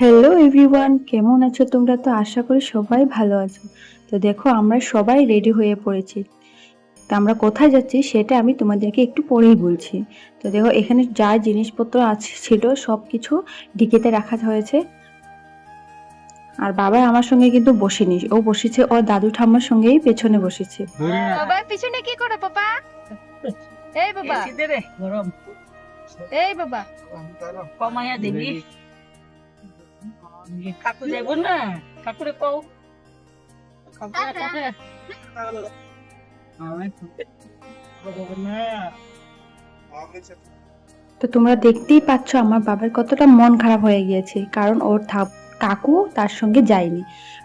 Hello everyone, কেমন আছো তোমরা? তো আশা করি সবাই ভালো আছো। তো দেখো আমরা সবাই রেডি হয়ে পড়েছি। তো আমরা কোথায় যাচ্ছি সেটা আমি তোমাদেরকে একটু পরেই বলছি। তো দেখো এখানে যা জিনিসপত্র আছে ছিল সব কিছু ডিকিতে রাখা হয়েছে। আর বাবা আমার সঙ্গে কিন্তু বসেনি, ও বসেছে ওর দাদু ঠাম্মার সঙ্গেই পেছনে বসেছে। বাবা পিছনে কি করে পাপা? এই বাবা, গরম এই বাবা, কমাইয়া দিবি। কাকু যাইব না, কাকুরে কও। তো তোমরা দেখতেই পাচ্ছ আমার বাবার কতটা মন খারাপ হয়ে গিয়েছে, কারণ ওর কাকু তার সঙ্গে যায়নি।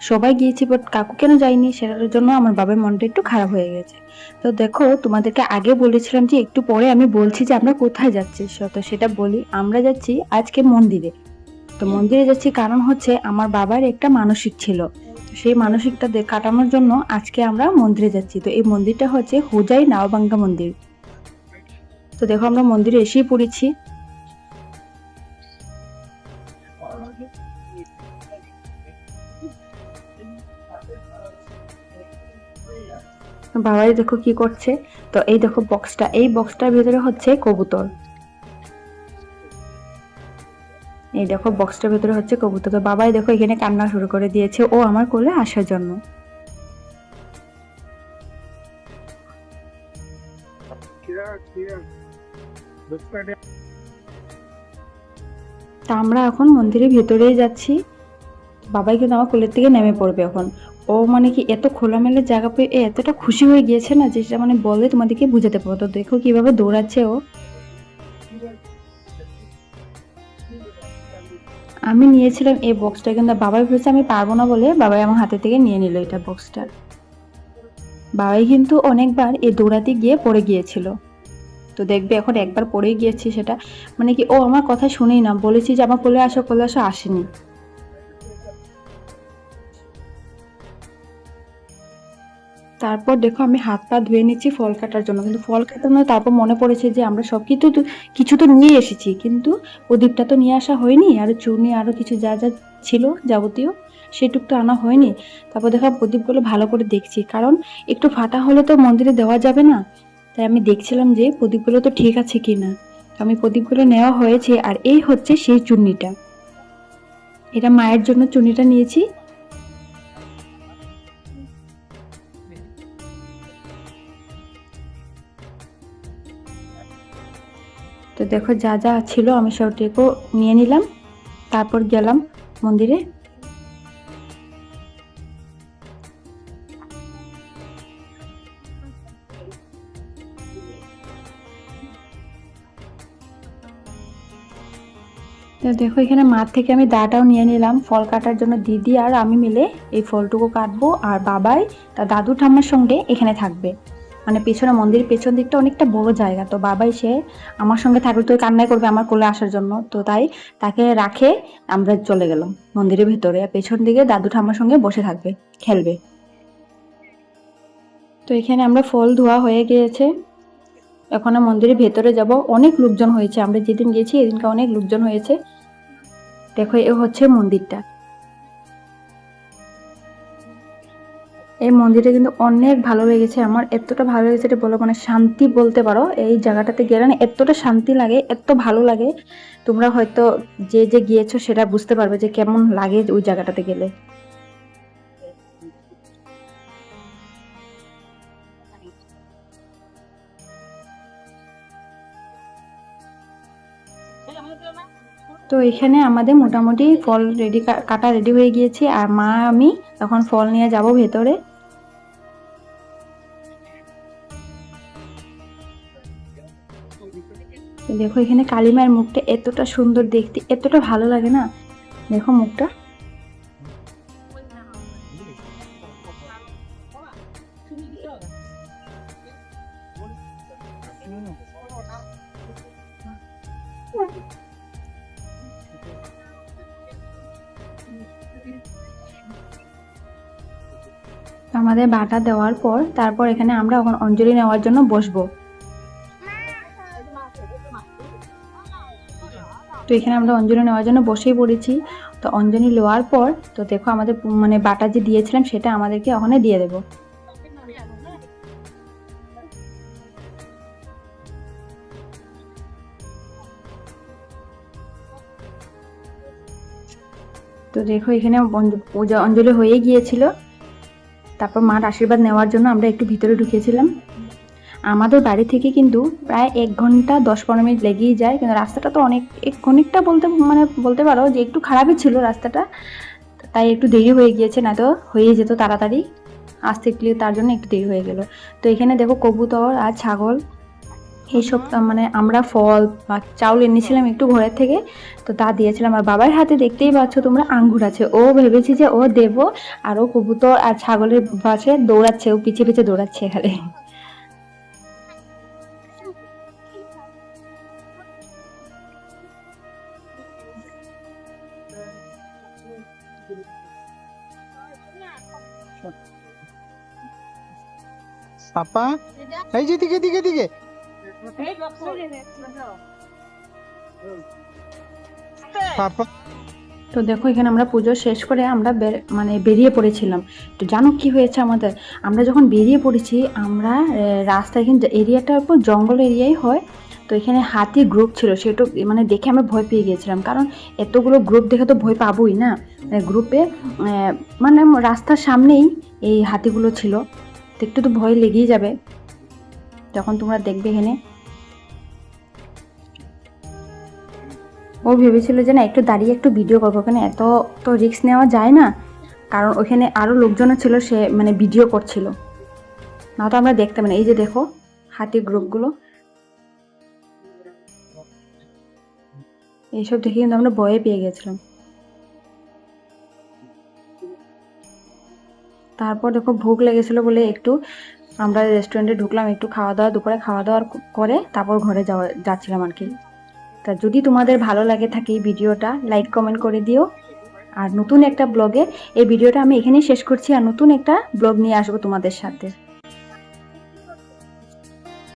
সবাই গিয়েছি বাট কাকু কেন যায়নি সেটার জন্য আমার বাবার মনটা একটু খারাপ হয়ে গেছে। তো দেখো তোমাদেরকে আগে বলেছিলাম যে একটু পরে আমি বলছি যে আমরা কোথায় যাচ্ছি, তো সেটা বলি। আমরা যাচ্ছি আজকে মন্দিরে। তো মন্দিরে যাচ্ছি কারণ হচ্ছে আমার বাবার একটা মানসিক ছিল, তো সেই মানসিকটা কাটানোর জন্য আজকে আমরা মন্দিরে যাচ্ছি। তো এই মন্দিরটা হচ্ছে হোজাই নাওবাঙ্গা মন্দির। তো দেখো আমরা মন্দিরে এসেই পড়েছি। বাবাই দেখো কি করছে। তো এই দেখো বক্সটা, এই বক্সটার ভিতরে হচ্ছে কবুতর। এই দেখো বক্সটার ভিতরে হচ্ছে কবুতর। তো বাবাই দেখো এখানে কান্না শুরু করে দিয়েছে ও আমার কোলে আসার জন্য। তা আমরা এখন মন্দিরের ভেতরেই যাচ্ছি। বাবাই কিন্তু আমার কোলের থেকে নেমে পড়বে এখন। ও মানে কি এত খোলামেলা জায়গা পেয়ে এতটা খুশি হয়ে গিয়েছে না, যেটা মানে বলে তোমাদেরকে বুঝাতে পারবো। তো দেখো কিভাবে দৌড়াচ্ছে ও। আমি নিয়েছিলাম এই বক্সটা, কিন্তু বাবাই বলেছে আমি পারবো না বলে বাবাই আমার হাতে থেকে নিয়ে নিল এটা বক্সটা। বাবাই কিন্তু অনেকবার এই দৌড়াতে গিয়ে পড়ে গিয়েছিল। তো দেখবে এখন একবার পড়ে গিয়েছি, সেটা মানে কি ও আমার কথা শুনেই না, বলেছি যে আমার কোলে আসো কোলে আসো, আসেনি। তারপর দেখো আমি হাত পা ধুয়ে নিচ্ছি ফল কাটার জন্য, কিন্তু ফল কাটানো তারপর মনে পড়েছে যে আমরা সব কিছু তো নিয়ে এসেছি, কিন্তু প্রদীপটা তো নিয়ে আসা হয়নি, আর চূর্ণি আরো কিছু যা যা ছিল যাবতীয় সেটুক তো আনা হয়নি। তারপর দেখো প্রদীপগুলো ভালো করে দেখছি, কারণ একটু ফাটা হলে তো মন্দিরে দেওয়া যাবে না। তাই আমি দেখছিলাম যে প্রদীপগুলো তো ঠিক আছে কিনা। আমি প্রদীপগুলো নেওয়া হয়েছে, আর এই হচ্ছে সেই চূর্ণিটা। এটা মায়ের জন্য চূর্ণিটা নিয়েছি। তো দেখো যা যা ছিল আমি সবটুকু নিয়ে নিলাম, তারপর গেলাম মন্দিরে। তো দেখো এখানে মাঠ থেকে আমি দাটাও নিয়ে নিলাম ফল কাটার জন্য। দিদি আর আমি মিলে এই ফলটুকু কাটবো, আর বাবাই তার দাদু ঠাম্মার সঙ্গে এখানে থাকবে। মানে পেছনে মন্দিরের পেছন দিকটা অনেকটা বড় জায়গা, তো বাবাই সে আমার সঙ্গে থাকলে তো কান্নাই করবে আমার কোলে আসার জন্য, তো তাই তাকে রাখে আমরা চলে গেলাম মন্দিরের ভেতরে। আর পেছন দিকে দাদু ঠাম্মার সঙ্গে বসে থাকবে, খেলবে। তো এখানে আমরা ফল ধোয়া হয়ে গিয়েছে, এখন মন্দিরের ভেতরে যাব। অনেক লোকজন হয়েছে, আমরা যেদিন গেছি এদিনকে অনেক লোকজন হয়েছে। দেখো এ হচ্ছে মন্দিরটা। এই মন্দিরটা কিন্তু অনেক ভালো লেগেছে আমার, এতটা ভালো লেগেছে এটা বলো, মানে শান্তি বলতে পারো। এই জায়গাটাতে গেলে না এতটা শান্তি লাগে, এত ভালো লাগে। তোমরা হয়তো যে যে গিয়েছো সেটা বুঝতে পারবে যে কেমন লাগে ওই জায়গাটাতে গেলে। তো এখানে আমাদের মোটামুটি ফল রেডি, কাটা রেডি হয়ে গিয়েছে, আর মা আমি এখন ফল নিয়ে যাব ভেতরে। দেখো এখানে কালিমার মুখটা এতটা সুন্দর দেখতে, এতটা ভালো লাগে না, দেখো মুখটা। আমাদের বাটা দেওয়ার পর তারপর এখানে আমরা এখন অঞ্জলি নেওয়ার জন্য বসবো। তো এখানে আমরা অঞ্জলি নেওয়ার জন্য বসেই পড়েছি। তো অঞ্জলি লওয়ার পর তো দেখো আমাদের মানে বাটা যে দিয়েছিলাম সেটা আমাদেরকে ওখানে দিয়ে দেবো। তো দেখো এখানে পূজা অঞ্জলি হয়ে গিয়েছিল। তারপর মার আশীর্বাদ নেওয়ার জন্য আমরা একটু ভিতরে ঢুকেছিলাম। আমাদের বাড়ি থেকে কিন্তু প্রায় 1 ঘন্টা 10-15 মিনিট লেগেই যায়, কিন্তু রাস্তাটা তো অনেকটা বলতে পারো যে একটু খারাপই ছিল রাস্তাটা, তাই একটু দেরি হয়ে গিয়েছে, না তো হয়ে যেত তাড়াতাড়ি আসতে গেলে, তার জন্য একটু দেরি হয়ে গেল। তো এখানে দেখো কবুতর আর ছাগল এইসব মানে আমরা ফল বা চাউল এনেছিলাম একটু ঘরের থেকে, তো তা দিয়েছিলাম। আর বাবার হাতে দেখতেই পাচ্ছ তোমরা আঙ্গুর আছে, ও ভেবেছি যে ও দেব, আর ও কবুতর আর ছাগলের পাশে দৌড়াচ্ছে, ও পিছে পিছে দৌড়াচ্ছে এখানে। পাপা এই যে দিকে দিকে দিকে পাপা। তো দেখো এখানে আমরা পুজো শেষ করে আমরা বেরিয়ে পড়েছিলাম। তো জানো কি হয়েছে আমাদের, আমরা যখন বেরিয়ে পড়েছি আমরা রাস্তায় কিন্তু এরিয়াটার উপর জঙ্গল এরিয়াই হয়, তো এখানে হাতির গ্রুপ ছিল, সেটা মানে দেখে আমরা ভয় পেয়ে গিয়েছিলাম, কারণ এতগুলো গ্রুপ দেখে তো ভয় পাবোই না। গ্রুপে মানে রাস্তার সামনেই এই হাতিগুলো ছিল, তো একটু তো ভয় লেগেই যাবে যখন তোমরা দেখবে এখানে। ও ভেবেছিল যে না একটু দাঁড়িয়ে একটু ভিডিও করবো, ওখানে এত তো রিস্ক নেওয়া যায় না, কারণ ওখানে আরও লোকজনও ছিল, সে মানে ভিডিও করছিল, না তো আমরা দেখতাম না। এই যে দেখো হাতির গ্রুপগুলো, এইসব দেখে কিন্তু আমরা ভয়ে পেয়ে গেছিলাম। তারপর দেখো ভোগ লেগেছিল বলে একটু আমরা রেস্টুরেন্টে ঢুকলাম, একটু দুপুরে খাওয়া দাওয়া করে তারপর ঘরে যাচ্ছিলাম আর কি। তা যদি তোমাদের ভালো লাগে থাকে এই ভিডিওটা লাইক কমেন্ট করে দিও। আর নতুন একটা ব্লগে এই ভিডিওটা আমি এখানেই শেষ করছি, আর নতুন একটা ব্লগ নিয়ে আসবো তোমাদের সাথে।